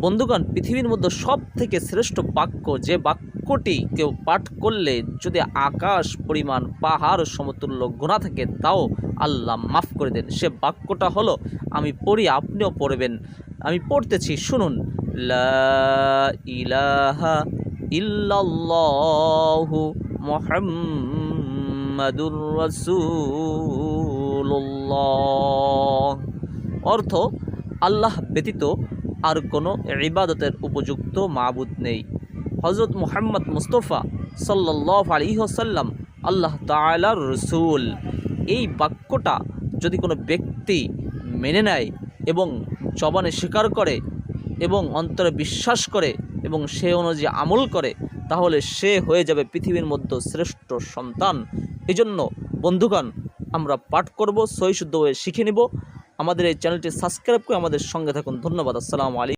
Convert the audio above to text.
বন্ধুগণ, পৃথিবীর মধ্যে সব থেকে শ্রেষ্ঠ বাক্য, যে বাক্যটি কেউ পাঠ করলে যদি আকাশ পরিমাণ পাহাড় সমতুল্য গুনাহ থাকে তাও আল্লাহ মাফ করে দেন, সে বাক্যটা হলো, আমি পড়ি আপনিও পড়বেন, আমি পড়তেছি, শুনুন। লা ইলাহা ইল্লাল্লাহু মুহাম্মাদুর রাসূলুল্লাহ। অর্থ, আল্লাহ ব্যতীত আর কোনো ইবাদতের উপযুক্ত মাবুদ নেই। হযরত মুহাম্মদ মুস্তাফা সাল্লাল্লাহু আলাইহি ওয়াসাল্লাম আল্লাহ তাআলার রাসূল। এই বাক্যটা যদি কোনো ব্যক্তি মেনে নেয় এবং জবানে স্বীকার করে এবং অন্তরে বিশ্বাস করে এবং সে অনুযায়ী আমল করে, তাহলে সে হয়ে যাবে পৃথিবীর মধ্যে শ্রেষ্ঠ সন্তান। এজন্য বন্ধুগণ, আমরা পাঠ করব, সহিশুদ্ধ হয়ে শিখে নিব। আমাদের এই চ্যানেলটি সাবস্ক্রাইব করে আমাদের সঙ্গে থাকুন। ধন্যবাদ। আসসালামু আলাইকুম।